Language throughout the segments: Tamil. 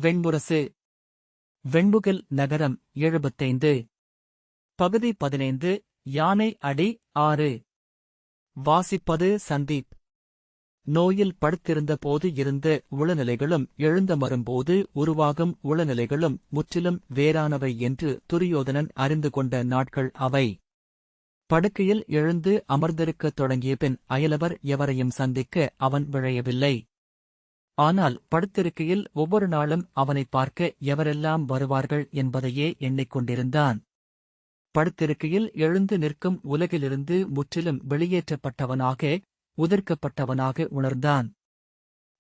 வெண்முரசு. வெண்முகில் நகரம் 75. பகுதி 15. யானை அடி 6. வாசிப்பது சந்தீப். நோயில் படுத்திருந்த போது இருந்த உளநிலைகளும் எழுந்தமரும்போது உருவாகும் உளநிலைகளும் முற்றிலும் வேறானவை என்று துரியோதனன் அறிந்து கொண்ட நாட்கள் அவை. படுக்கையில் எழுந்து அமர்ந்திருக்கத் தொடங்கியபின் அயலவர் எவரையும் சந்திக்க அவன் விழையவில்லை. ஆனால் படுத்திருக்கையில் ஒவ்வொரு நாளும் அவனைப் பார்க்க எவரெல்லாம் வருவார்கள் என்பதையே எண்ணிக்கொண்டிருந்தான். படுத்திருக்கையில் எழுந்து நிற்கும் உலகிலிருந்து முற்றிலும் வெளியேற்றப்பட்டவனாக, உதிர்க்கப்பட்டவனாக உணர்ந்தான்.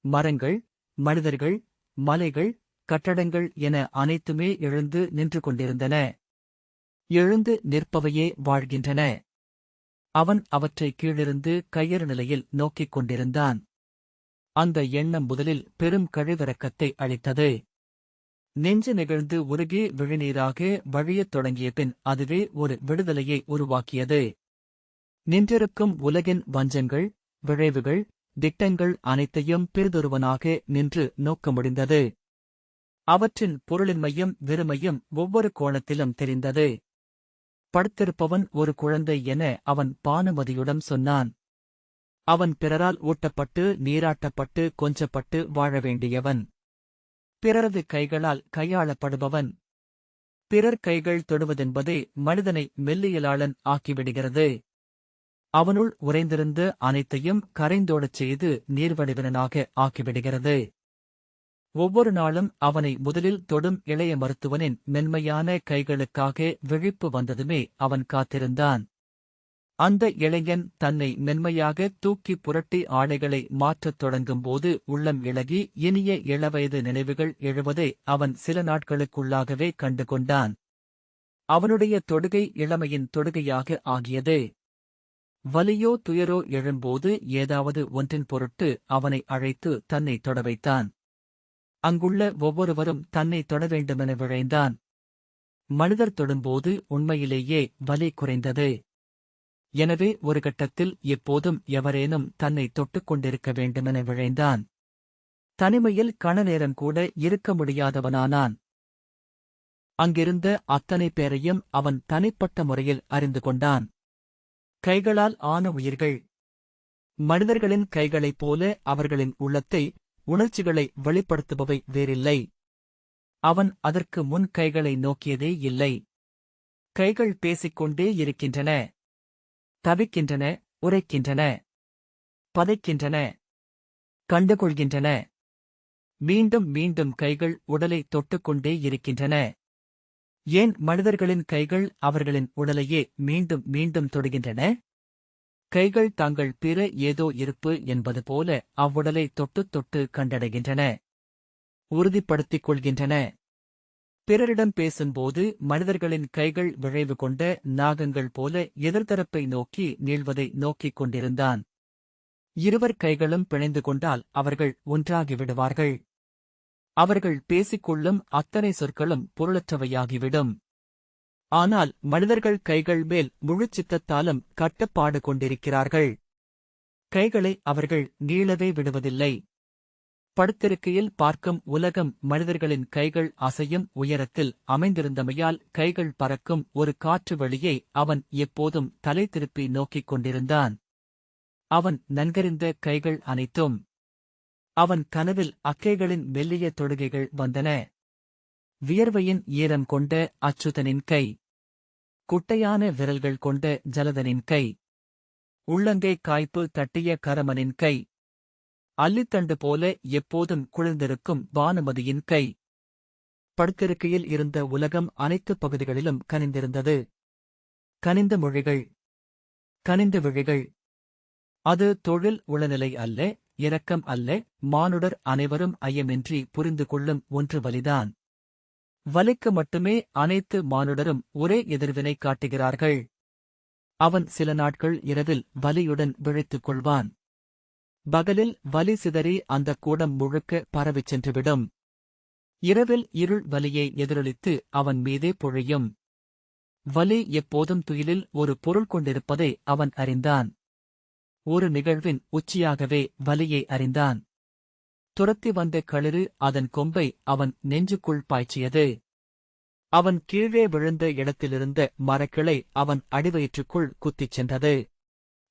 மரங்கள், மனிதர்கள், மலைகள், கட்டடங்கள் என அனைத்துமே எழுந்து நின்று கொண்டிருந்தன. எழுந்து நிற்பவையே வாழ்கின்றன. அவன் அவற்றை கீழிருந்து கையறு நிலையில் நோக்கிக் கொண்டிருந்தான். அந்த எண்ணம் முதலில் பெரும் கழிவிறக்கத்தை அளித்தது. நெஞ்சு நெகிழ்ந்து உருகி விழிநீராக வழியத் தொடங்கியபின் அதுவே ஒரு விடுதலையை உருவாக்கியது. நின்றிருக்கும் உலகின் வஞ்சங்கள், விழைவுகள், திட்டங்கள் அனைத்தையும் பிறிதொருவனாக நின்று நோக்க முடிந்தது. அவற்றின் பொருளின்மையும் வெறுமையும் ஒவ்வொரு கோணத்திலும் தெரிந்தது. படுத்திருப்பவன் ஒரு குழந்தை என அவன் பானுமதியுடன் சொன்னான். அவன் பிறரால் ஊட்டப்பட்டு நீராட்டப்பட்டு கொஞ்சப்பட்டு வாழ வேண்டியவன். பிறரது கைகளால் கையாளப்படுபவன். பிறர் கைகள் தொடுவதென்பதே மனிதனை மெல்லியலாளன் ஆக்கிவிடுகிறது. அவனுள் உறைந்திருந்த அனைத்தையும் கரைந்தோடச் செய்து நீர்வடிவனாக ஆக்கிவிடுகிறது. ஒவ்வொரு நாளும் அவனை முதலில் தொடும் இளைய மருத்துவனின் மென்மையான கைகளுக்காக விழிப்பு வந்ததுமே அவன் காத்திருந்தான். அந்த இளைஞன் தன்னை மென்மையாக தூக்கி புரட்டி ஆடைகளை மாற்றத் தொடங்கும்போது உள்ளம் இளகி இனிய இளவயது நினைவுகள் எழுவதை அவன் சில நாட்களுக்குள்ளாகவே கண்டு கொண்டான். அவனுடைய தொடுகை இளமையின் தொடுகையாக ஆகியது. வலியோ துயரோ எழும்போது ஏதாவது ஒன்றின் பொருட்டு அவனை அழைத்து தன்னை தொட வைத்தான். அங்குள்ள ஒவ்வொருவரும் தன்னை தொட வேண்டுமென விழைந்தான். மனிதர் தொடும்போது உண்மையிலேயே வலி குறைந்தது. எனவே ஒரு கட்டத்தில் எப்போதும் எவரேனும் தன்னை தொட்டுக் கொண்டிருக்க வேண்டுமென விழைந்தான். தனிமையில் கணநேரம் கூட இருக்க முடியாதவனானான். அங்கிருந்த அத்தனை பேரையும் அவன் தனிப்பட்ட முறையில் அறிந்து கொண்டான். கைகளால் ஆன உயிர்கள். மனிதர்களின் கைகளைப் போல அவர்களின் உள்ளத்தை, உணர்ச்சிகளை வெளிப்படுத்துபவை வேறில்லை. அவன் அதற்கு முன் கைகளை நோக்கியதே இல்லை. கைகள் பேசிக்கொண்டே இருக்கின்றன. தவிக்கின்றன, உரைக்கின்றன, பதைக்கின்றன, கண்டுகொள்கின்றன. மீண்டும் மீண்டும் கைகள் உடலை தொட்டுக்கொண்டே இருக்கின்றன. ஏன் மனிதர்களின் கைகள் அவர்களின் உடலையே மீண்டும் மீண்டும் தொடுகின்றன? கைகள் தாங்கள் பிற ஏதோ இருப்பு என்பது போல அவ்வுடலை தொட்டுத் தொட்டு கண்டடைகின்றன, உறுதிப்படுத்திக் கொள்கின்றன. பிறரிடம் பேசும்போது மனிதர்களின் கைகள் விழைவு கொண்ட நாகங்கள் போல எதிர்த்தரப்பை நோக்கி நீள்வதை நோக்கிக் கொண்டிருந்தான். இருவர் கைகளும் பிணைந்து கொண்டால் அவர்கள் ஒன்றாகிவிடுவார்கள். அவர்கள் பேசிக்கொள்ளும் அத்தனை சொற்களும் பொருளற்றவையாகிவிடும். ஆனால் மனிதர்கள் கைகள் மேல் முழு சித்தத்தாலும் கட்டுப்பாடு கொண்டிருக்கிறார்கள். கைகளை அவர்கள் நீளவே விடுவதில்லை. படுத்திருக்கையில் பார்க்கும் உலகம் மனிதர்களின் கைகள் அசையும் உயரத்தில் அமைந்திருந்தமையால் கைகள் பறக்கும் ஒரு காற்று வழியை அவன் எப்போதும் தலை திருப்பி நோக்கிக் கொண்டிருந்தான். அவன் நன்கறிந்த கைகள் அனைத்தும். அவன் கனவில் அக்கைகளின் மெல்லிய தொடுகைகள் வந்தன. வியர்வையின் ஈரம் கொண்ட அச்சுதனின் கை, குட்டையான விரல்கள் கொண்ட ஜலதனின் கை, உள்ளங்கை காய்ப்பு தட்டிய கரமனின் கை, அல்லித்தண்டு போல எப்போதும் குளிர்ந்திருக்கும் பானுமதியின் கை. படுத்திருக்கையில் இருந்த உலகம் அனைத்து பகுதிகளிலும் கனிந்திருந்தது. கனிந்த மொழிகள், கனிந்த விழிகள். அது தொழில் உளநிலை அல்ல, இரக்கம் அல்ல, மானுடர் அனைவரும் ஐயமின்றி புரிந்து கொள்ளும் ஒன்று வலிதான். வலிக்கு மட்டுமே அனைத்து மானுடரும் ஒரே எதிர்வினை காட்டுகிறார்கள். அவன் சில நாட்கள் இரவில் வலியுடன் விழித்துக் கொள்வான். பகலில் வலி சிதறி அந்தக் கூடம் முழுக்க பரவிச் சென்றுவிடும். இரவில் இருள் வலியை எதிரொலித்து அவன் மீதே பொழியும். வலி எப்போதும் துயிலில் ஒரு பொருள் கொண்டிருப்பதை அவன் அறிந்தான். ஒரு நிகழ்வின் உச்சியாகவே வலியை அறிந்தான். துரத்தி வந்த களிறு அதன் கொம்பை அவன் நெஞ்சுக்குள் பாய்ச்சியது. அவன் கீழே விழுந்த இடத்திலிருந்த மரக்கிளை அவன் அடிவயிற்றுக்குள் குத்திச் சென்றது.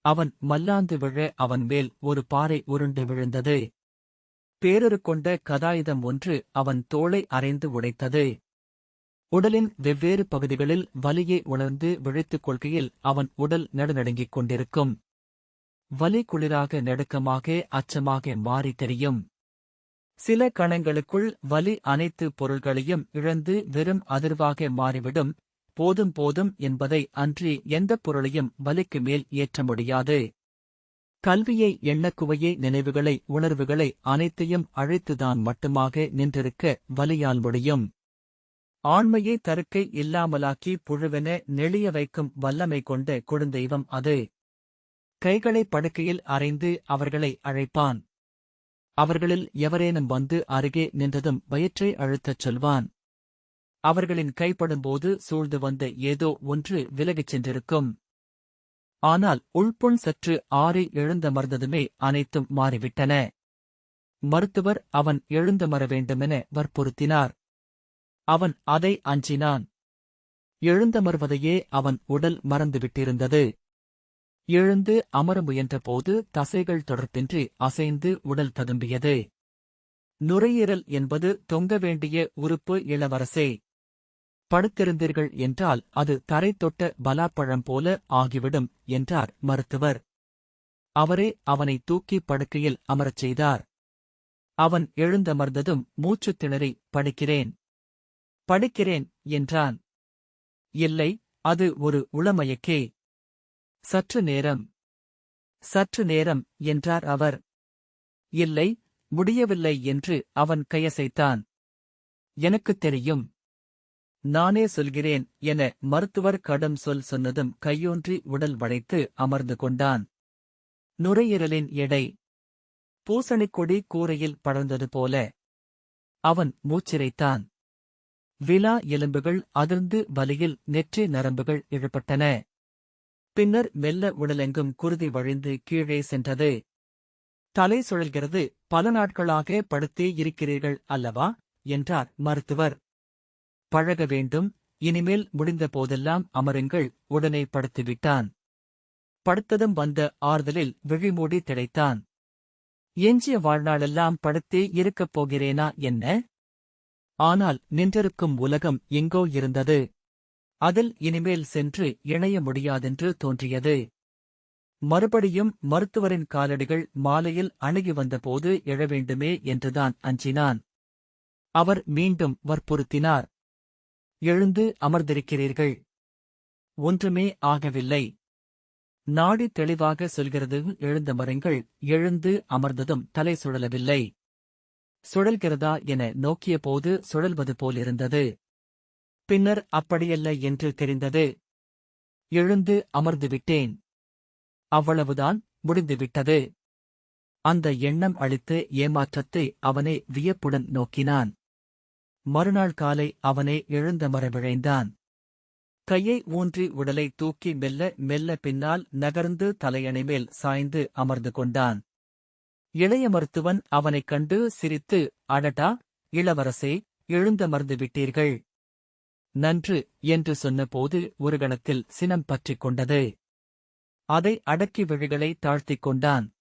அவன் மல்லாந்து விழ அவன் மேல் ஒரு பாறை உருண்டு விழுந்தது. பேரொரு கொண்ட கதாயுதம் ஒன்று அவன் தோளை அறைந்து உடைத்தது. உடலின் வெவ்வேறு பகுதிகளில் வலியை உணர்ந்து விழித்துக் கொள்கையில் அவன் உடல் நடுநடுங்கிக் கொண்டிருக்கும். வலி குளிராக நடுக்கமாக அச்சமாக மாறி தெரியும். சில கணங்களுக்குள் வலி அனைத்து பொருள்களையும் இழந்து வெறும் அதிர்வாக மாறிவிடும். போதும் போதும் என்பதை அன்றி எந்தப் பொருளையும் வலிக்கு மேல் ஏற்ற முடியாது. கல்வியை எண்ணக்குவையை நினைவுகளை உணர்வுகளை அனைத்தையும் அழைத்துதான் மட்டுமாக நின்றிருக்க வலியால் முடியும். ஆண்மையை தருக்கை இல்லாமலாக்கி புழுவென நெளிய வைக்கும் வல்லமை கொண்ட கொடுந்தெய்வம் அது. கைகளை படுக்கையில் அறைந்து அவர்களை அழைப்பான். அவர்களில் எவரேனும் வந்து அருகே நின்றதும் வயிற்றை அழுத்தச் சொல்வான். அவர்களின் கைப்படும்போது சூழ்ந்து வந்த ஏதோ ஒன்று விலகிச் சென்றிருக்கும். ஆனால் உள்புண் சற்று ஆறி எழுந்தமர்ந்ததுமே அனைத்தும் மாறிவிட்டன. மருத்துவர் அவன் எழுந்தமர வேண்டுமென வற்புறுத்தினார். அவன் அதை அஞ்சினான். எழுந்தமர்வதையே அவன் உடல் மறந்துவிட்டிருந்தது. எழுந்து அமர முயன்றபோது தசைகள் தொடர்பின்றி அசைந்து உடல் ததும்பியது. நுரையீரல் என்பது தொங்க வேண்டிய உறுப்பு இளவரசே. படுத்திருந்தீர்கள் என்றால் அது தரை தொட்ட பலாப்பழம் போல ஆகிவிடும் என்றார் மருத்துவர். அவரே அவனை தூக்கி படுக்கையில் அமரச் செய்தார். அவன் எழுந்தமர்ந்ததும் மூச்சுத் திணறி படிக்கிறேன் படிக்கிறேன் என்றான். இல்லை, அது ஒரு உளமயக்கே. சற்று நேரம் என்றார் அவர். இல்லை, முடியவில்லை என்று அவன் கையசைத்தான். எனக்குத் தெரியும். நானே சொல்கிறேன் என மருத்துவர் கடும் சொல் சொன்னதும் கையொன்றி உடல் வளைத்து அமர்ந்து கொண்டான். நுரையீரலின் எடை பூசணிக்கொடி கூரையில் படர்ந்தது போல. அவன் மூச்சிரைத்தான். விலா எலும்புகள் அதிர்ந்து வலியில் நெற்றி நரம்புகள் இழுபட்டன. பின்னர் மெல்ல உடலெங்கும் குருதி வழிந்து கீழே சென்றது. தலை சுழல்கிறது. பல நாட்களாக படுத்தே இருக்கிறீர்கள் அல்லவா என்றார் மருத்துவர். பழக வேண்டும். இனிமேல் முடிந்த போதெல்லாம் அமருங்கள். உடனே படுத்துவிட்டான். படுத்ததும் வந்த ஆறுதலில் விழிமூடி திளைத்தான். எஞ்சிய வாழ்நாளெல்லாம் படுத்தே இருக்கப் போகிறேனா என்ன? ஆனால் நின்றிருக்கும் உலகம் எங்கோ இருந்தது. அதில் இனிமேல் சென்று இணைய முடியாதென்று தோன்றியது. மறுபடியும் மருத்துவரின் காலடிகள் மாலையில் அணுகி வந்தபோது எழவேண்டுமே என்றுதான் அஞ்சினான். அவர் மீண்டும் வற்புறுத்தினார். எழுந்து அமர்ந்திருக்கிறீர்கள். ஒன்றுமே ஆகவில்லை. நாடி தெளிவாக சொல்கிறது. எழுந்தமருங்கள். எழுந்து அமர்ந்ததும் தலை சுழலவில்லை. சுழல்கிறதா என நோக்கியபோது சுழல்வது போலிருந்தது. பின்னர் அப்படியல்ல என்று தெரிந்தது. எழுந்து அமர்ந்துவிட்டேன். அவ்வளவுதான், முடிந்துவிட்டது. அந்த எண்ணம் அளித்த ஏமாற்றத்தை அவனே வியப்புடன் நோக்கினான். மறுநாள் காலை அவனே எழுந்தமர விழைந்தான். கையை ஊன்றி உடலை தூக்கி மெல்ல மெல்ல பின்னால் நகர்ந்து தலையணை மேல் சாய்ந்து அமர்ந்து கொண்டான். இளைய மருத்துவன் அவனைக் கண்டு சிரித்து, அடடா, இளவரசே, எழுந்தமர்ந்து விட்டீர்கள். நன்று என்று சொன்னபோது ஒரு கணத்தில் சினம் பற்றிக் கொண்டது. அதை அடக்கி விழிகளை தாழ்த்திக் கொண்டான்.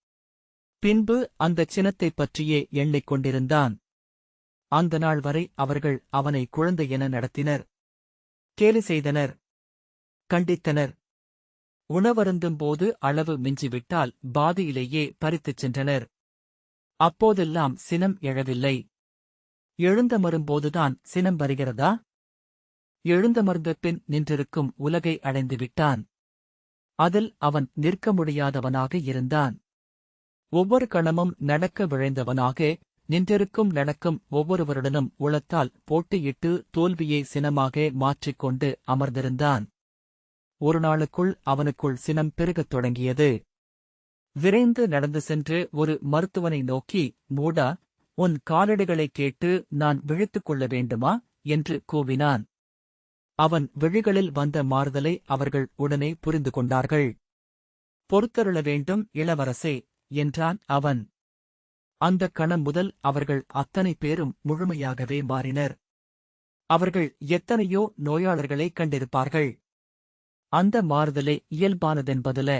பின்பு அந்தச் சினத்தைப் பற்றியே எண்ணிக் கொண்டிருந்தான். அந்த நாள் வரை அவர்கள் அவனை குழந்தை என நடத்தினர். கேலி செய்தனர். கண்டித்தனர். உணவருந்தும்போது அளவு மிஞ்சிவிட்டால் பாதியிலேயே பறித்துச் சென்றனர். அப்போதெல்லாம் சினம் எழவில்லை. எழுந்தமரும்போதுதான் சினம் வருகிறதா? எழுந்தமர்ந்த பின் நின்றிருக்கும் உலகை அடைந்துவிட்டான். அதில் அவன் நிற்க முடியாதவனாக இருந்தான். ஒவ்வொரு கணமும் நடக்க விழைந்தவனாக, நின்றிருக்கும் நடக்கும் ஒவ்வொருவருடனும் உளத்தால் போட்டியிட்டு தோல்வியை சினமாக மாற்றிக்கொண்டு அமர்ந்திருந்தான். ஒரு நாளுக்குள் அவனுக்குள் சினம் பெருகத் தொடங்கியது. விரைந்து நடந்து சென்று ஒரு மருத்துவனை நோக்கி, மூடா, உன் காலடிகளைக் கேட்டு நான் விழித்துக் கொள்ள வேண்டுமா என்று கூவினான். அவன் விழிகளில் வந்த மாறுதலை அவர்கள் உடனே புரிந்து கொண்டார்கள். பொறுத்தருள வேண்டும் இளவரசே என்றான் அவன். அந்த கணம் முதல் அவர்கள் அத்தனை பேரும் முழுமையாகவே மாறினர். அவர்கள் எத்தனையோ நோயாளர்களை கண்டிருப்பார்கள். அந்த மாறுதலே இயல்பானதென்பதுல.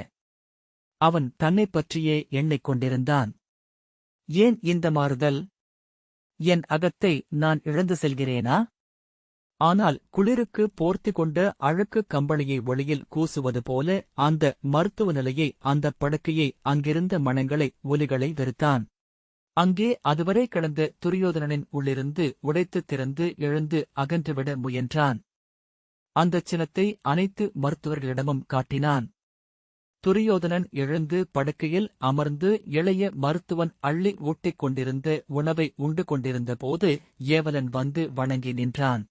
அவன் தன்னைப் பற்றியே எண்ணிக் கொண்டிருந்தான். ஏன் இந்த மாறுதல்? என் அகத்தை நான் இழந்து செல்கிறேனா? ஆனால் குளிருக்கு போர்த்திக் கொண்ட அழுக்கு கம்பளியை ஒளியில் கூசுவது போல அந்த மருத்துவ நிலையை, அந்தப் படுக்கையை, அங்கிருந்த மணங்களை, ஒலிகளை வெறுத்தான். அங்கே அதுவரை கிடந்த துரியோதனனின் உள்ளிருந்து உடைத்துத் திறந்து எழுந்து அகன்றுவிட முயன்றான். அந்தச் சினத்தை அனைத்து மருத்துவர்களிடமும் காட்டினான். துரியோதனன் எழுந்து படுக்கையில் அமர்ந்து இளைய மருத்துவன் அள்ளி ஊட்டிக் கொண்டிருந்த உணவை உண்டு கொண்டிருந்த போது ஏவலன் வந்து வணங்கி நின்றான்.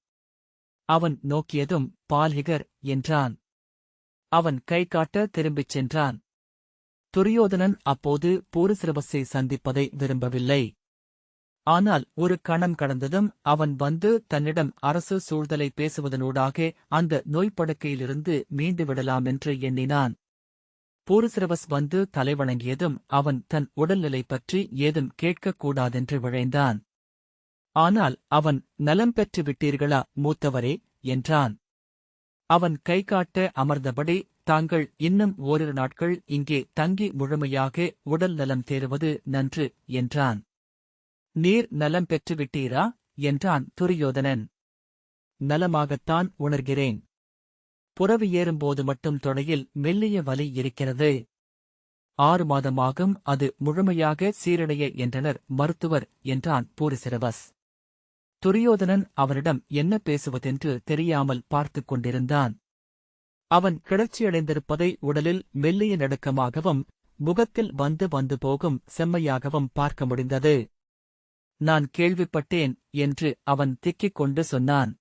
அவன் நோக்கியதும் பால்ஹிகர் என்றான். அவன் கை காட்ட திரும்பிச் சென்றான். துரியோதனன் அப்போது பூரிசிரவஸை சந்திப்பதை விரும்பவில்லை. ஆனால் ஒரு கணம் கடந்ததும் அவன் வந்து தன்னிடம் அரசு சூழ்தலை பேசுவதனூடாக அந்த நோய்ப்படுக்கையிலிருந்து மீண்டு விடலாமென்று எண்ணினான். பூரிசிரவஸ் வந்து தலைவணங்கியதும் அவன் தன் உடல்நிலை பற்றி ஏதும் கேட்கக்கூடாதென்று விழைந்தான். ஆனால் அவன் நலம் பெற்று விட்டீர்களா மூத்தவரே என்றான். அவன் கை காட்ட அமர்ந்தபடி, தாங்கள் இன்னும் ஓரிரு நாட்கள் இங்கே தங்கி முழுமையாக உடல் நலம் தேறுவது நன்று என்றான். நீர் நலம் பெற்று விட்டீரா என்றான் துரியோதனன். நலமாகத்தான் உணர்கிறேன். புறவி ஏறும்போது மட்டும் தொடையில் மெல்லிய வலி இருக்கிறது. 6 மாதமாகும் அது முழுமையாக சீரடைய என்றனர் மருத்துவர் என்றான் பூரிசிரவஸ். துரியோதனன் அவனிடம் என்ன பேசுவதென்று தெரியாமல் பார்த்துக் கொண்டிருந்தான். அவன் கிளர்ச்சியடைந்திருப்பதை உடலில் மெல்லிய நடுக்கமாகவும் முகத்தில் வந்து வந்து போகும் செம்மையாகவும் பார்க்க முடிந்தது. நான் கேள்விப்பட்டேன் என்று அவன் திக்கிக் கொண்டு சொன்னான்.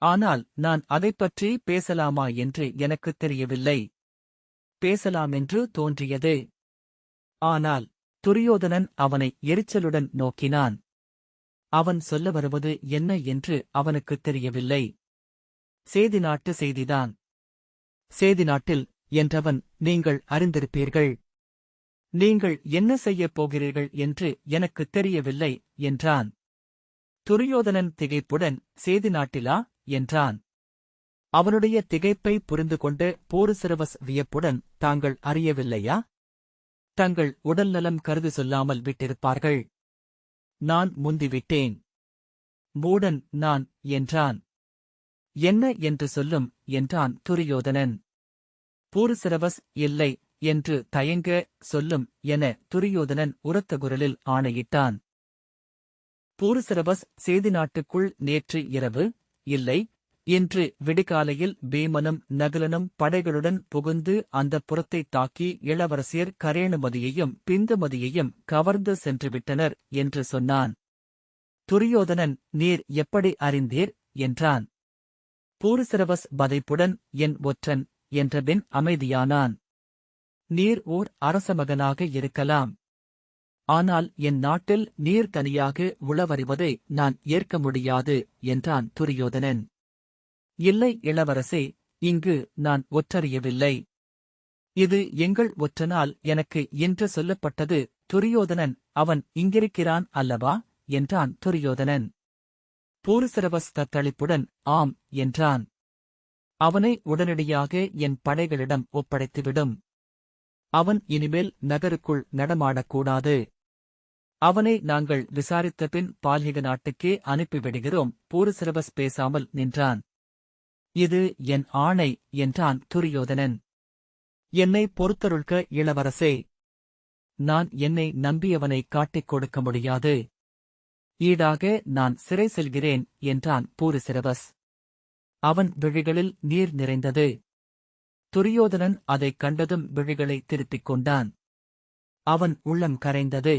ஆனால் நான் அதைப்பற்றி பேசலாமா என்று எனக்குத் தெரியவில்லை. பேசலாமென்று தோன்றியது. ஆனால் துரியோதனன் அவனை எரிச்சலுடன் நோக்கினான். அவன் சொல்ல வருவது என்ன என்று அவனுக்குத் தெரியவில்லை. சேதி நாட்டு செய்திதான். சேதி நாட்டில் என்றவன் நீங்கள் அறிந்திருப்பீர்கள். நீங்கள் என்ன செய்யப் போகிறீர்கள் என்று எனக்குத் தெரியவில்லை என்றான். துரியோதனன் திகைப்புடன் சேதி நாட்டிலா என்றான். அவனுடைய திகைப்பை புரிந்து கொண்டு பூரிசிரவஸ் வியப்புடன் தாங்கள் அறியவில்லையா? தங்கள் உடல்நலம் கருதி சொல்லாமல் விட்டிருப்பார்கள். நான் முந்திவிட்டேன். மூடன் நான் என்றான். என்ன என்று சொல்லும் என்றான் துரியோதனன். பூரிசிரவஸ் இல்லை என்று தயங்க சொல்லும் என துரியோதனன் உரத்த குரலில் ஆணையிட்டான். பூரிசிரவஸ் சேதி நாட்டுக்குள் நேற்று இரவு இல்லை, இன்று விடிகாலையில் பீமனும் நகுலனும் படைகளுடன் புகுந்து அந்தப் புறத்தைத் தாக்கி இளவரசியர் கரேணுமதியையும் பிந்துமதியையும் கவர்ந்து சென்றுவிட்டனர் என்று சொன்னான். துரியோதனன் நீர் எப்படி அறிந்தீர் என்றான். பூரிசிரவஸ் பதைப்புடன் என் ஒற்றன் என்றபின் அமைதியானான். நீர் ஓர் அரசமகனாக இருக்கலாம். ஆனால் என் நாட்டில் நீர் தனியாக உளவறிவதை நான் ஏற்க முடியாது என்றான் துரியோதனன். இல்லை இளவரசே, இங்கு நான் ஒற்றறியவில்லை. இது எங்கள் ஒற்றனால் எனக்கு இன்று சொல்லப்பட்டது. துரியோதனன் அவன் இங்கிருக்கிறான் அல்லவா என்றான் துரியோதனன். பூரிசிரவஸ் தத்தளிப்புடன் ஆம் என்றான். அவனை உடனடியாக என் படைகளிடம் ஒப்படைத்துவிடும். அவன் இனிமேல் நகருக்குள் நடமாடக்கூடாது. அவனை நாங்கள் விசாரித்தபின் பால்ஹிக நாட்டுக்கே அனுப்பிவிடுகிறோம். பூரிசிரவஸ் பேசாமல் நின்றான். இது என் ஆணை என்றான் துரியோதனன். என்னை பொறுத்தருள்க இளவரசே. நான் என்னை நம்பியவனை காட்டிக் கொடுக்க முடியாது. ஈடாக நான் சிறை செல்கிறேன் என்றான் பூரிசிரவஸ். அவன் விழிகளில் நீர் நிறைந்தது. துரியோதனன் அதைக் கண்டதும் விழிகளை திருப்பிக் கொண்டான். அவன் உள்ளம் கரைந்தது.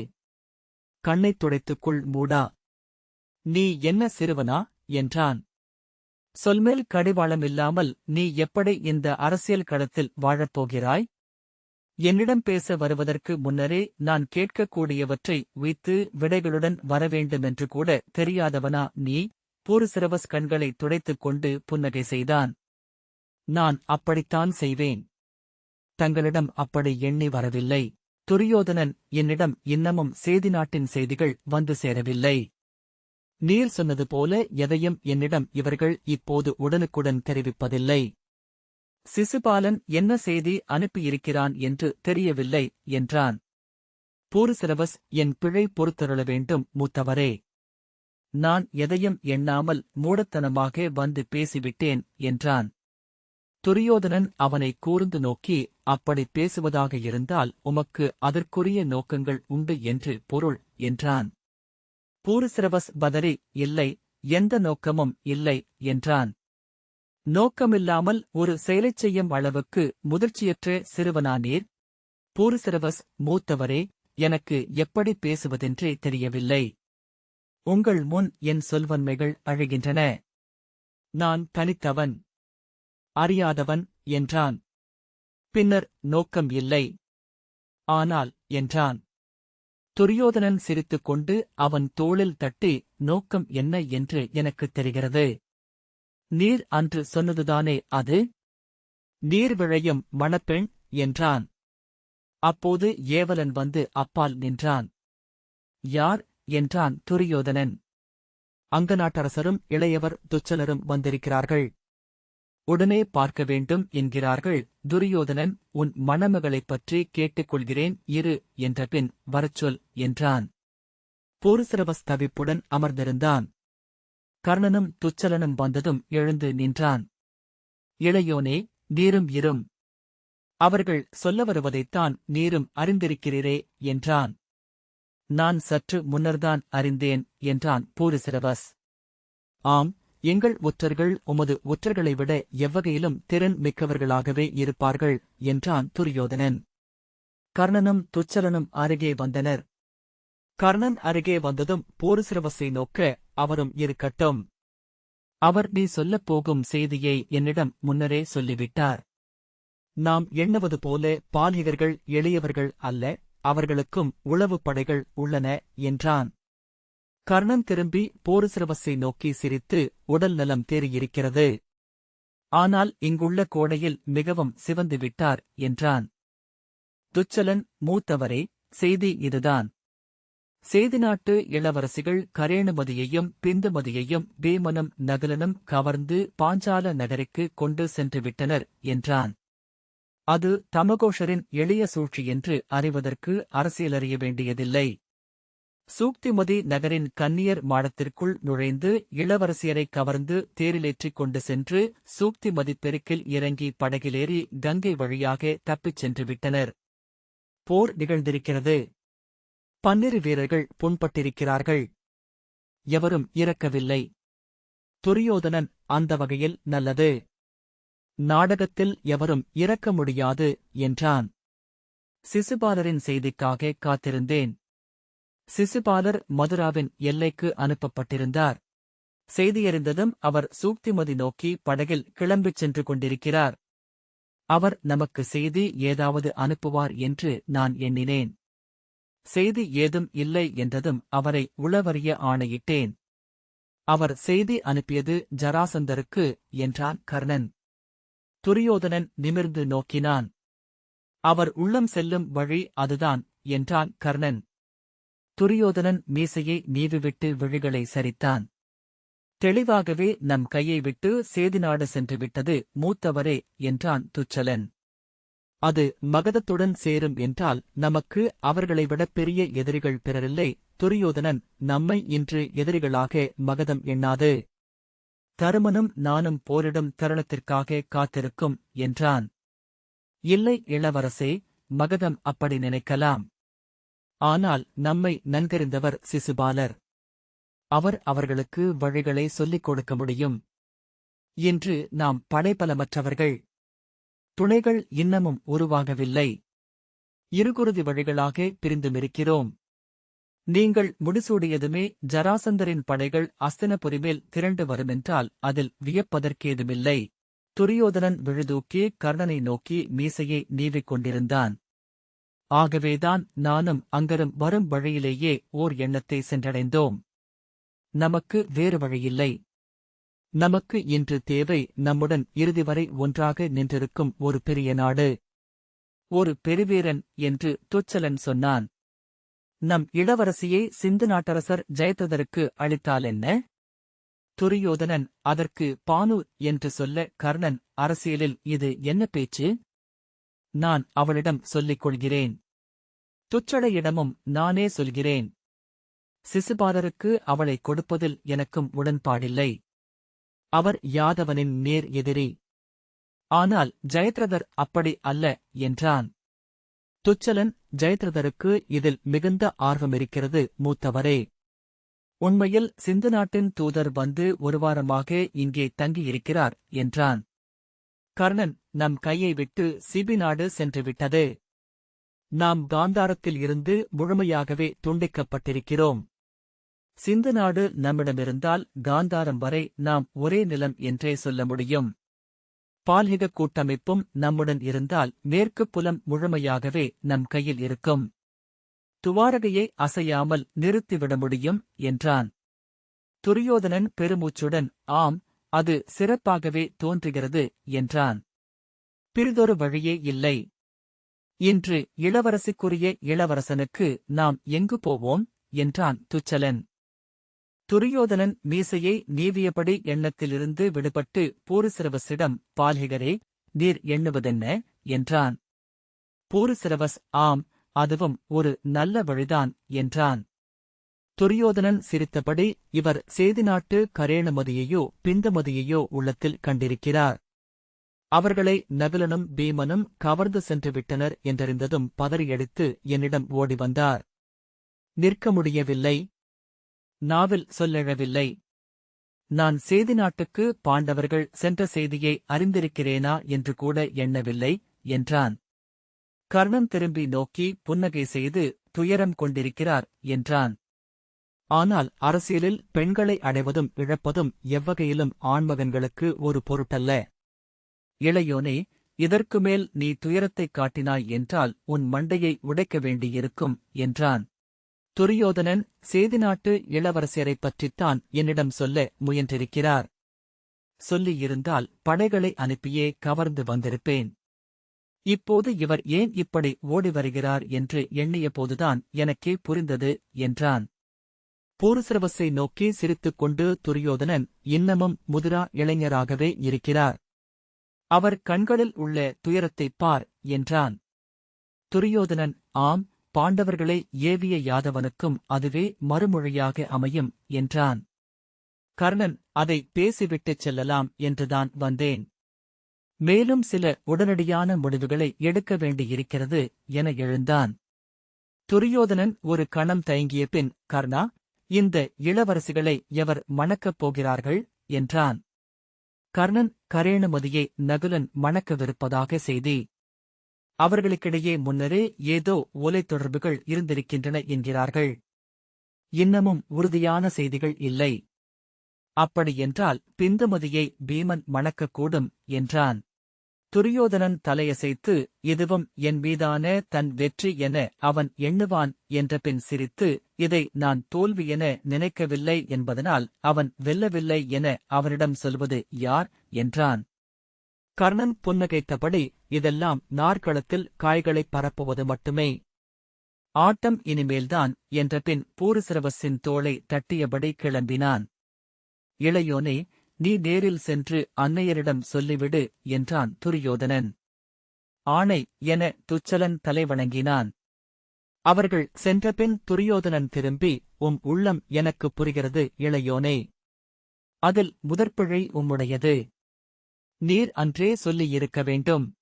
கண்ணைத் துடைத்துக்குள் மூடா. நீ என்ன சிறுவனா என்றான். சொல்மேல் கடிவாளமில்லாமல் நீ எப்படி இந்த அரசியல் களத்தில் வாழப்போகிறாய்? என்னிடம் பேச வருவதற்கு முன்னரே நான் கேட்கக்கூடியவற்றை உய்த்து விடைகளுடன் வரவேண்டுமென்று கூட தெரியாதவனா நீ? பூரிசிரவஸ் கண்களை துடைத்துக் கொண்டு புன்னகை செய்தான். நான் அப்படித்தான் செய்வேன். தங்களிடம் அப்படி எண்ணி வரவில்லை. துரியோதனன், என்னிடம் இன்னமும் சேதி நாட்டின் செய்திகள் வந்து சேரவில்லை. நீர் சொன்னது போல எதையும் என்னிடம் இவர்கள் இப்போது உடனுக்குடன் தெரிவிப்பதில்லை. சிசுபாலன் என்ன செய்தி அனுப்பியிருக்கிறான் என்று தெரியவில்லை என்றான். பூருசிரவஸ், என் பிழை பொறுத்தருள வேண்டும் மூத்தவரே. நான் எதையும் எண்ணாமல் மூடத்தனமாக வந்து பேசிவிட்டேன் என்றான். துரியோதனன் அவனை கூர்ந்து நோக்கி, அப்படி பேசுவதாக இருந்தால் உமக்கு அதற்குரிய நோக்கங்கள் உண்டு என்று பொருள் என்றான். பூருசிரவஸ் பதறி, இல்லை, எந்த நோக்கமும் இல்லை என்றான். நோக்கமில்லாமல் ஒரு செயலைச் செய்யும் அளவுக்கு முதிர்ச்சியற்ற சிறுவனானீர்? பூருசிரவஸ், மூத்தவரே, எனக்கு எப்படி பேசுவதென்றே தெரியவில்லை. உங்கள் முன் என் சொல்வன்மைகள் அழுகின்றன. நான் தனித்தவன், அறியாதவன் என்றான். பின்னர், நோக்கம் இல்லை. ஆனால் என்றான். துரியோதனன் சிரித்துக் கொண்டு அவன் தோளில் தட்டி, நோக்கம் என்ன என்று எனக்குத் தெரிகிறது. நீர் அன்று சொன்னதுதானே அது? நீர் விழையும் மணப்பெண் என்றான். அப்போது ஏவலன் வந்து அப்பால் நின்றான். யார் என்றான் துரியோதனன். அங்கநாட்டரசரும் இளையவர் துச்சலரும் வந்திருக்கிறார்கள். உடனே பார்க்க வேண்டும் என்கிறார்கள். துரியோதனன், உன் மணமகளைப் பற்றி கேட்டுக்கொள்கிறேன் இரு என்றபின் வரச்சொல் என்றான். பூருசிரவஸ் தவிப்புடன் அமர்ந்திருந்தான். கர்ணனும் துச்சலனும் வந்ததும் எழுந்து நின்றான். இளையோனே, நீரும் இரும். அவர்கள் சொல்ல வருவதைத்தான் நீரும் அறிந்திருக்கிறீரே என்றான். நான் சற்று முன்னர்தான் அறிந்தேன் என்றான் பூருசிரவஸ். ஆம், எங்கள் ஒற்றர்கள் உமது ஒற்றர்களை விட எவ்வகையிலும் திறன் மிக்கவர்களாகவே இருப்பார்கள் என்றான் துரியோதனன். கர்ணனும் துச்சலனும் அருகே வந்தனர். கர்ணன் அருகே வந்ததும் பூருசிரவஸை நோக்க, அவரும் இருக்கட்டும். அவர் நீ சொல்லப் போகும் செய்தியை என்னிடம் முன்னரே சொல்லிவிட்டார். நாம் எண்ணுவது போல பால்யகர்கள் எளியவர்கள் அல்ல, அவர்களுக்கும் உளவுப் படைகள் உள்ளன என்றான். கர்ணன் திரும்பி பூருசிரவஸை நோக்கி சிரித்து, உடல் நலம் தேறியிருக்கிறது. ஆனால் இங்குள்ள கோடையில் மிகவும் சிவந்துவிட்டார் என்றான். துச்சலன், மூத்தவரே, செய்தி இதுதான். சேதி நாட்டு இளவரசிகள் கரேணுமதியையும் பிந்துமதியையும் பீமனும் நகுலனும் கவர்ந்து பாஞ்சால நகருக்கு கொண்டு சென்று விட்டனர் என்றான். அது தமகோஷரின் எளிய சூழ்ச்சி என்று அறிவதற்கு அரசியலறிய வேண்டியதில்லை. சூக்திமதி நகரின் கன்னியர் மாடத்திற்குள் நுழைந்து இளவரசியரை கவர்ந்து தேரிலேற்றிக் கொண்டு சென்று சூக்திமதி பெருக்கில் இறங்கி படகிலேறி கங்கை வழியாக தப்பிச் சென்று விட்டனர். போர் நிகழ்ந்திருக்கிறது. 12 வீரர்கள் புண்பட்டிருக்கிறார்கள். எவரும் இறக்கவில்லை. துரியோதனன் அந்த வகையில் நல்லது. நாடகத்தில் எவரும் இறக்க முடியாது என்றான். சிசுபாலரின் செய்திக்காக காத்திருந்தேன். சிசுபாலர் மதுராவின் எல்லைக்கு அனுப்பப்பட்டிருந்தார். செய்தியறிந்ததும் அவர் சூக்திமதி நோக்கி படகில் கிளம்பிச் சென்று கொண்டிருக்கிறார். அவர் நமக்கு செய்தி ஏதாவது அனுப்புவார் என்று நான் எண்ணினேன். செய்தி ஏதும் இல்லை என்றதும் அவரை உளவறிய ஆணையிட்டேன். அவர் செய்தி அனுப்பியது ஜராசந்தருக்கு என்றான் கர்ணன். துரியோதனன் நிமிர்ந்து நோக்கினான். அவர் உள்ளம் செல்லும் வழி அதுதான் என்றான் கர்ணன். துரியோதனன் மீசையை நீவிவிட்டு விழிகளை சரித்தான். தெளிவாகவே நம் கையை விட்டு சேதிநாடு சென்று விட்டது மூத்தவரே என்றான் துச்சலன். அது மகதத்துடன் சேரும் என்றால் நமக்கு அவர்களை விட பெரிய எதிரிகள் பிறரில்லை. துரியோதனன், நம்மை இன்று எதிரிகளாக மகதம் எண்ணாது. தருமனும் நானும் போரிடும் தருணத்திற்காக காத்திருக்கும் என்றான். இல்லை இளவரசே, மகதம் அப்படி நினைக்கலாம். ஆனால் நம்மை நன்கறிந்தவர் சிசுபாலர். அவர் அவர்களுக்கு வழிகளை சொல்லிக் கொடுக்க முடியும். இன்று நாம் படைபலமற்றவர்கள். துணைகள் இன்னமும் உருவாகவில்லை. இருகுருதி வழிகளாக பிரிந்துமிருக்கிறோம். நீங்கள் முடிசூடியதுமே ஜராசந்தரின் படைகள் அஸ்தினபுரி மேல் திரண்டு வருமென்றால் அதில் வியப்பதற்கேதுமில்லை. துரியோதனன் விழுதூக்கி கர்ணனை நோக்கி மீசையை நீவிக் கொண்டிருந்தான். ஆகவேதான் நானும் அங்கரும் வரும் வழியிலேயே ஓர் எண்ணத்தை சென்றடைந்தோம். நமக்கு வேறு வழியில்லை. நமக்கு இன்று தேவை நம்முடன் இறுதிவரை ஒன்றாக நின்றிருக்கும் ஒரு பெரிய நாடு. ஒரு பெருவீரன் என்று துச்சலன் சொன்னான். நம் இளவரசியை சிந்து நாட்டரசர் ஜெயத்ரதருக்கு அளித்தாலென்ன? துரியோதனன் அதற்கு பானு என்று சொல்ல கர்ணன், அரசியலில் இது என்ன பேச்சு? நான் அவளிடம் சொல்லிக் கொள்கிறேன். துச்சளையிடமும் நானே சொல்கிறேன். சிசுபாலருக்கு அவளை கொடுப்பதில் எனக்கும் உடன்பாடில்லை. அவர் யாதவனின் நேர் எதிரி. ஆனால் ஜெயத்ரதர் அப்படி அல்ல என்றான். துச்சலன், ஜெயத்ரதருக்கு இதில் மிகுந்த ஆர்வமிருக்கிறது மூத்தவரே. உண்மையில் சிந்து நாட்டின் தூதர் வந்து ஒரு வாரமாக இங்கே தங்கியிருக்கிறார் என்றான். கர்ணன், நம் கையை விட்டு சிபி நாடு சென்றுவிட்டது. நாம் காந்தாரத்தில் இருந்து முழுமையாகவே துண்டிக்கப்பட்டிருக்கிறோம். சிந்து நாடு நம்மிடமிருந்தால் காந்தாரம் வரை நாம் ஒரே நிலம் என்றே சொல்ல முடியும். பால்ஹிக கூட்டமைப்பும் நம்முடன் இருந்தால் மேற்கு புலம் முழுமையாகவே நம் கையில் இருக்கும். துவாரகையை அசையாமல் நிறுத்திவிட முடியும் என்றான். துரியோதனன் பெருமூச்சுடன், ஆம், அது சிறப்பாகவே தோன்றுகிறது என்றான். பிறிதொரு வழியே இல்லை. இன்று இளவரசிக்குரிய இளவரசனுக்கு நாம் எங்கு போவோம் என்றான் துச்சலன். துரியோதனன் மீசையை நீவியபடி எண்ணத்திலிருந்து விடுபட்டு பூரிசிரவசிடம், பால்ஹிகரே, நீர் எண்ணுவதென்ன என்றான். பூரிசிரவஸ், ஆம், அதுவும் ஒரு நல்ல வழிதான் என்றான். துரியோதனன் சிரித்தபடி, இவர் சேதிநாட்டு கரேணமதியையோ பிந்தமதியையோ உள்ளத்தில் கண்டிருக்கிறார். அவர்களை நகுலனும் பீமனும் கவர்ந்து சென்று விட்டனர் என்றறிந்ததும் பதறியடித்து என்னிடம் ஓடி வந்தார். நிற்க முடியவில்லை. நாவில் சொல்லெழவில்லை. நான் சேதி நாட்டுக்கு பாண்டவர்கள் சென்ற செய்தியை அறிந்திருக்கிறேனா என்று கூட எண்ணவில்லை என்றான். கர்ணன் திரும்பி நோக்கி புன்னகை செய்து, துயரம் கொண்டிருக்கிறார் என்றான். ஆனால் அரசியலில் பெண்களை அடைவதும் இழப்பதும் எவ்வகையிலும் ஆண்மகன்களுக்கு ஒரு பொருட்டல்ல. இளையோனே, இதற்குமேல் நீ துயரத்தைக் காட்டினாய் என்றால் உன் மண்டையை உடைக்க வேண்டியிருக்கும் என்றான். துரியோதனன், சேதிநாட்டு இளவரசியரைப் பற்றித்தான் என்னிடம் சொல்ல முயன்றிருக்கிறார். சொல்லியிருந்தால் படைகளை அனுப்பியே கவர்ந்து வந்திருப்பேன். இப்போது இவர் ஏன் இப்படி ஓடி வருகிறார் என்று எண்ணியபோதுதான் எனக்கே புரிந்தது என்றான். பூருசிரவஸை நோக்கி சிரித்துக்கொண்டு துரியோதனன், இன்னமும் முதிரா இளைஞராகவே இருக்கிறார். அவர் கண்களில் உள்ள துயரத்தைப் பார் என்றான். துரியோதனன், ஆம், பாண்டவர்களை ஏவிய யாதவனுக்கும் அதுவே மறுமொழியாக அமையும் என்றான். கர்ணன், அதை பேசிவிட்டுச் செல்லலாம் என்றுதான் வந்தேன். மேலும் சில உடனடியான முடிவுகளை எடுக்க வேண்டியிருக்கிறது என எழுந்தான். துரியோதனன் ஒரு கணம் தயங்கிய பின், கர்ணா, இந்த இளவரசிகளை எவர் மணக்கப் போகிறார்கள் என்றான். கர்ணன், கரேணுமதியை நகுலன் மணக்கவிருப்பதாக செய்தி. அவர்களுக்கிடையே முன்னரே ஏதோ ஓலை தொடர்புகள் இருந்திருக்கின்றன என்கிறார்கள். இன்னமும் உறுதியான செய்திகள் இல்லை. அப்படியென்றால் பிந்துமதியை பீமன் மணக்கக்கூடும் என்றான். துரியோதனன் தலையசைத்து, இதுவும் என் மீதான தன் வெற்றி என அவன் எண்ணுவான் என்ற பின் சிரித்து, இதை நான் தோல்வி என நினைக்கவில்லை என்பதனால் அவன் வெல்லவில்லை என அவனிடம் சொல்வது யார் என்றான். கர்ணன் புன்னகைத்தபடி, இதெல்லாம் நாற்களத்தில் காய்களைப் பரப்புவது மட்டுமே. ஆட்டம் இனிமேல்தான் என்ற பின் பூரிசிரவஸின் தோளை தட்டியபடி கிளம்பினான். இளையோனே, நீ நேரில் சென்று அன்னையரிடம் சொல்லிவிடு என்றான் துரியோதனன். ஆணை என துச்சலன் தலைவணங்கினான். அவர்கள் சென்றபின் துரியோதனன் திரும்பி, உம் உள்ளம் எனக்குப் புரிகிறது இளையோனே. அதில் முதற்பிழை உம்முடையது. நீர் அன்றே சொல்லியிருக்க வேண்டும்.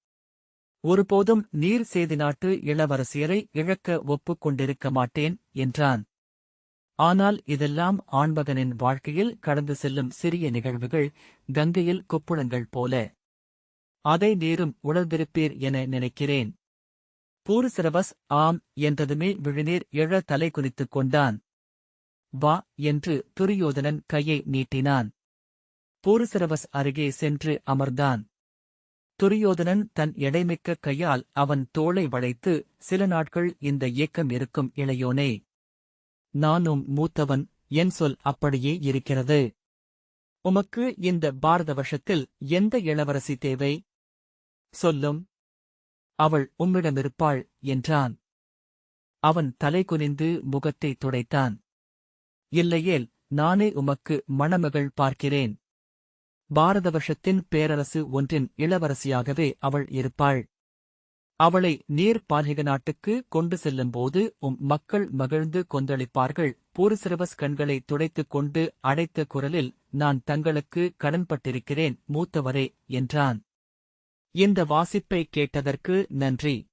ஒருபோதும் நீர் சேதி நாட்டு இளவரசியரை இழக்க ஒப்புக் கொண்டிருக்க மாட்டேன் என்றான். ஆனால் இதெல்லாம் ஆண்மகனின் வாழ்க்கையில் கடந்து செல்லும் சிறிய நிகழ்வுகள், கங்கையில் கொப்புளங்கள் போல. அதை நீரும் உணர்ந்திருப்பீர் என நினைக்கிறேன். பூரிசிரவஸ் ஆம் என்றதுமே விழிநீர் எழ தலை குனித்துக் கொண்டான். வா என்று துரியோதனன் கையை நீட்டினான். பூரிசிரவஸ் அருகே சென்று அமர்ந்தான். துரியோதனன் தன் எடைமிக்க கையால் அவன் தோளை வளைத்து, சில நாட்கள் இந்த ஏக்கம் இருக்கும் இளையோனே. நானும் மூத்தவன், என் சொல் அப்படியே இருக்கிறது. உமக்கு இந்த பாரத வருஷத்தில் எந்த இளவரசி தேவை? சொல்லும். அவள் உம்மிடமிருப்பாள் என்றான். அவன் தலை குனிந்து முகத்தைத் துடைத்தான். இல்லையேல் நானே உமக்கு மணமகள் பார்க்கிறேன். பாரதவர்ஷத்தின் பேரரசு ஒன்றின் இளவரசியாகவே அவள் இருப்பாள். அவளை நீர் பால்ஹிக நாட்டுக்கு கொண்டு செல்லும்போது மக்கள் மகிழ்ந்து கொந்தளிப்பார்கள். பூரிசிரவஸ் கண்களை துடைத்துக் கொண்டு அடைத்த குரலில், நான் தங்களுக்கு கடன்பட்டிருக்கிறேன் மூத்தவரே என்றான். இந்த வாசிப்பை கேட்டதற்கு நன்றி.